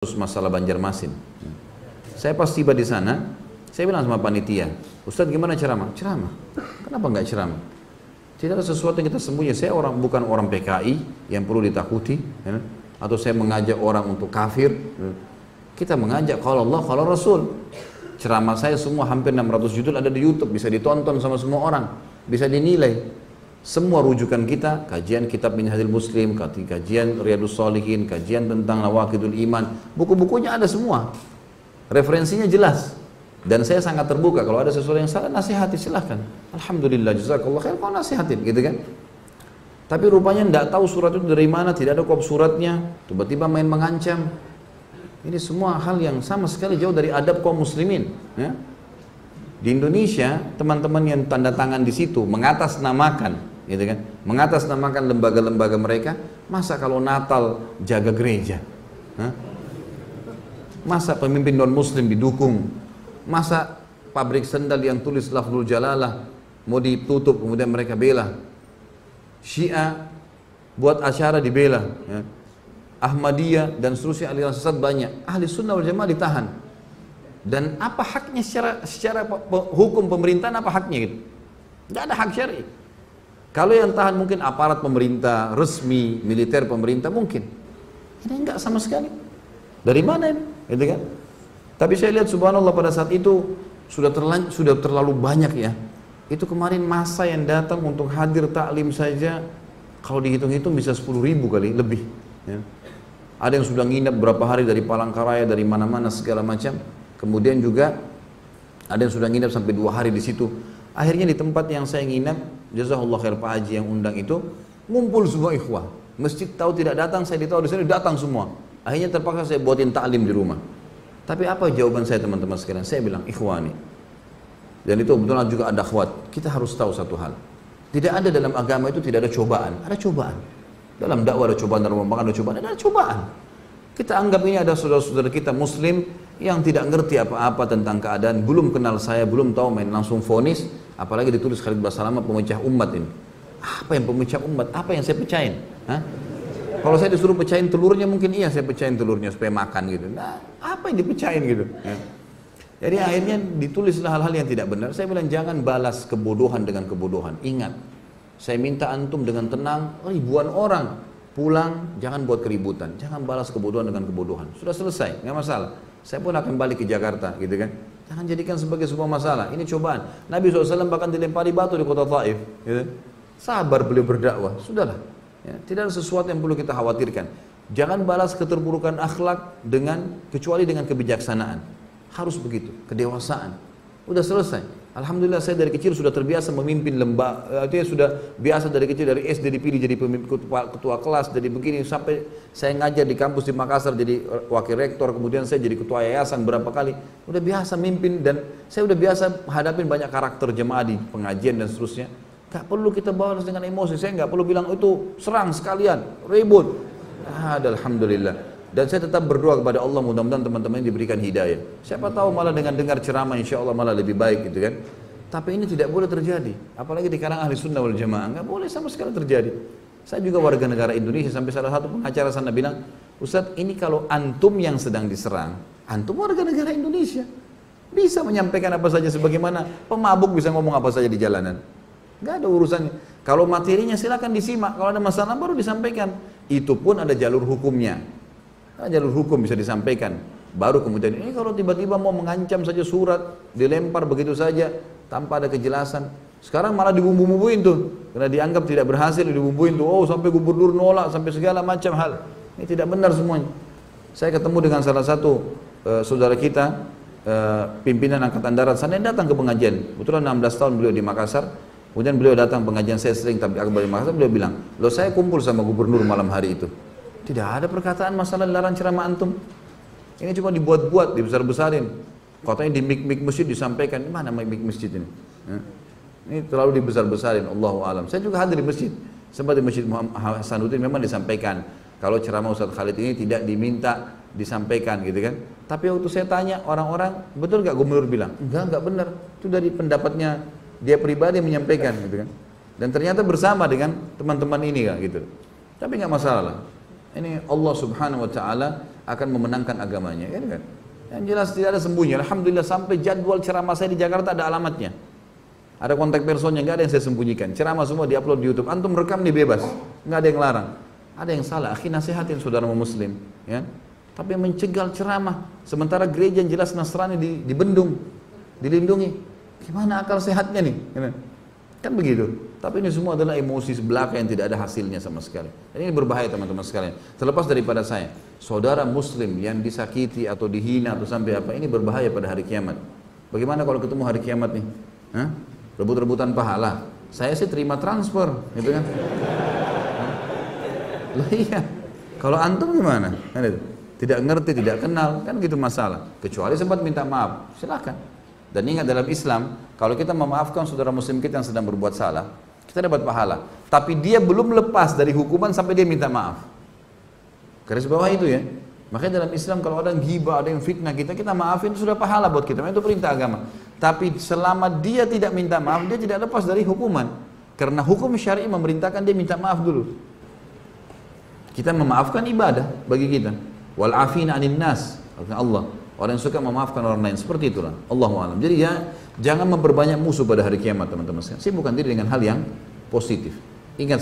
masalah Banjarmasin. Saya pas tiba di sana, saya bilang sama panitia, Ustadz gimana ceramah? Ceramah. Kenapa nggak ceramah? Tidak ada sesuatu yang kita sembunyi. Saya bukan orang PKI yang perlu ditakuti, ya? Atau saya mengajak orang untuk kafir. Kita mengajak kalau Allah, kalau Rasul. Ceramah saya semua hampir 600 judul ada di YouTube, bisa ditonton sama semua orang, bisa dinilai. Semua rujukan kita, kajian kitab Minhajul Muslim, kajian Riyadhus Shalihin, kajian tentang Nawaqidul Iman, buku-bukunya ada semua. Referensinya jelas. Dan saya sangat terbuka, kalau ada sesuatu yang salah nasihati silahkan. Alhamdulillah, jazakallah khair, kau nasihatin, gitu kan. Tapi rupanya tidak tahu surat itu dari mana, tidak ada kop suratnya, tiba-tiba main mengancam. Ini semua hal yang sama sekali jauh dari adab kaum muslimin, ya. Di Indonesia, teman-teman yang tanda tangan di situ mengatasnamakan, gitu kan, mengatasnamakan lembaga-lembaga mereka. Masa kalau Natal jaga gereja, hah? Masa pemimpin non Muslim didukung, masa pabrik sendal yang tulis lafzul jalalah mau ditutup kemudian mereka bela, Syiah buat acara dibela, ya. Ahmadiyah dan seterusnya aliran sesat banyak, ahli sunnah wal jamaah ditahan. Dan apa haknya secara hukum pemerintahan, apa haknya gitu? Tidak ada hak syar'i. Kalau yang tahan mungkin aparat pemerintah, resmi, militer pemerintah mungkin. Ini enggak sama sekali. Dari mana ini? Gitu kan? Tapi saya lihat subhanallah pada saat itu sudah terlalu banyak ya. Itu kemarin masa yang datang untuk hadir taklim saja, kalau dihitung-hitung bisa 10.000 kali lebih. Ya. Ada yang sudah nginep berapa hari dari Palangkaraya, dari mana-mana segala macam. Kemudian juga ada yang sudah nginep sampai 2 hari di situ. Akhirnya di tempat yang saya nginep, jazakallah khair Pak Haji yang undang itu, ngumpul semua ikhwah. Masjid tahu tidak datang, saya ditahu di sini datang semua. Akhirnya terpaksa saya buatin taklim di rumah. Tapi apa jawaban saya teman-teman sekalian? Saya bilang ikhwani. Dan itu betul juga ada akhwat. Kita harus tahu satu hal. Tidak ada dalam agama itu tidak ada cobaan. Ada cobaan. Dalam dakwah ada cobaan, dalam makan ada cobaan. Ada cobaan. Kita anggap ini ada saudara-saudara kita muslim yang tidak ngerti apa-apa tentang keadaan, belum kenal saya, belum tahu, main langsung vonis, apalagi ditulis Khalid Basalamah pemecah umat ini. Apa yang pemecah umat? Apa yang saya pecahin? Hah? Kalau saya disuruh pecahin telurnya mungkin iya saya pecahin telurnya supaya makan gitu. Nah, apa yang dipecahin gitu? Ya. Jadi akhirnya ditulislah hal-hal yang tidak benar. Saya bilang jangan balas kebodohan dengan kebodohan. Ingat, saya minta antum dengan tenang, ribuan orang pulang, jangan buat keributan, jangan balas kebodohan dengan kebodohan. Sudah selesai, nggak masalah. Saya pun akan balik ke Jakarta, gitu kan. Jangan jadikan sebagai sebuah masalah. Ini cobaan. Nabi SAW bahkan dilempari batu di kota Taif. Gitu. Sabar beliau berdakwah, sudahlah. Ya, tidak ada sesuatu yang perlu kita khawatirkan. Jangan balas keterburukan akhlak kecuali dengan kebijaksanaan. Harus begitu, kedewasaan. Udah selesai. Alhamdulillah saya dari kecil sudah terbiasa memimpin lembaga, artinya sudah biasa dari kecil, dari SD dipilih jadi pemimpin ketua kelas, jadi begini sampai saya ngajar di kampus di Makassar jadi wakil rektor, kemudian saya jadi ketua yayasan berapa kali, udah biasa mimpin dan saya udah biasa hadapin banyak karakter jemaah di pengajian dan seterusnya. Gak perlu kita balas dengan emosi, saya gak perlu bilang itu serang sekalian, ribut. Alhamdulillah. Dan saya tetap berdoa kepada Allah mudah-mudahan teman-teman diberikan hidayah. Siapa tahu malah dengan dengar ceramah insya Allah malah lebih baik gitu kan. Tapi ini tidak boleh terjadi. Apalagi di kalangan ahli sunnah wal jamaah. Nggak boleh sama sekali terjadi. Saya juga warga negara Indonesia sampai salah satu pengacara sana bilang, Ustadz ini kalau antum yang sedang diserang, antum warga negara Indonesia. Bisa menyampaikan apa saja sebagaimana pemabuk bisa ngomong apa saja di jalanan. Nggak ada urusannya. Kalau materinya silakan disimak. Kalau ada masalah baru disampaikan. Itu pun ada jalur hukumnya. Jalur hukum bisa disampaikan. Baru kemudian ini kalau tiba-tiba mau mengancam saja surat, dilempar begitu saja tanpa ada kejelasan. Sekarang malah dibumbu-bumbuin tuh. Karena dianggap tidak berhasil dibumbuin tuh. Oh sampai gubernur nolak, sampai segala macam hal. Ini tidak benar semuanya. Saya ketemu dengan salah satu saudara kita, pimpinan Angkatan Darat sana yang datang ke pengajian. Kebetulan 16 tahun beliau di Makassar. Kemudian beliau datang pengajian saya sering tapi akbar di Makassar. Beliau bilang, loh saya kumpul sama gubernur malam hari itu. Tidak ada perkataan masalah dilarang ceramah antum. Ini cuma dibuat-buat, dibesar-besarin. Katanya di mik-mik masjid disampaikan. Mana mik masjid ini? Ini terlalu dibesar-besarin. Allahu a'lam. Saya juga hadir di masjid. Sempat di masjid Muhammad Hasanuddin memang disampaikan. Kalau ceramah Ustaz Khalid ini tidak diminta disampaikan gitu kan. Tapi waktu saya tanya orang-orang, betul nggak gubernur bilang? Enggak benar. Itu dari pendapatnya dia pribadi menyampaikan gitu kan. Dan ternyata bersama dengan teman-teman ini kan gitu. Tapi nggak masalah lah. Ini Allah Subhanahu wa taala akan memenangkan agamanya, kan? Yang jelas tidak ada sembunyi. Alhamdulillah sampai jadwal ceramah saya di Jakarta ada alamatnya. Ada kontak personnya, nggak ada yang saya sembunyikan. Ceramah semua diupload di YouTube. Antum rekam nih bebas, nggak ada yang larang. Ada yang salah, akhi nasihatin saudara muslim, ya. Tapi mencegal ceramah, sementara gereja yang jelas Nasrani dibendung, dilindungi. Gimana akal sehatnya nih? Kan begitu. Tapi ini semua adalah emosi sebelaka yang tidak ada hasilnya sama sekali. Dan ini berbahaya teman-teman sekalian. Terlepas daripada saya, saudara muslim yang disakiti atau dihina atau sampai apa, ini berbahaya pada hari kiamat. Bagaimana kalau ketemu hari kiamat nih? Hah? Rebut-rebutan pahala. Saya sih terima transfer, gitu kan? Lah iya. Kalau antum gimana? Tidak ngerti, tidak kenal, kan gitu masalah. Kecuali sempat minta maaf, silakan. Dan ingat dalam Islam, kalau kita memaafkan saudara muslim kita yang sedang berbuat salah, kita dapat pahala. Tapi dia belum lepas dari hukuman sampai dia minta maaf. Garis bawah itu ya. Makanya dalam Islam kalau ada yang ghibah, ada yang fitnah kita maafin, itu sudah pahala buat kita. Itu perintah agama. Tapi selama dia tidak minta maaf, dia tidak lepas dari hukuman. Karena hukum syar'i memerintahkan dia minta maaf dulu. Kita memaafkan ibadah bagi kita. Wal afina 'anil nas. Allah. Orang yang suka memaafkan orang lain, seperti itulah. Allahu a'lam. Jadi ya, jangan memperbanyak musuh pada hari kiamat teman-teman sekalian. Sibukkan diri dengan hal yang positif. Ingat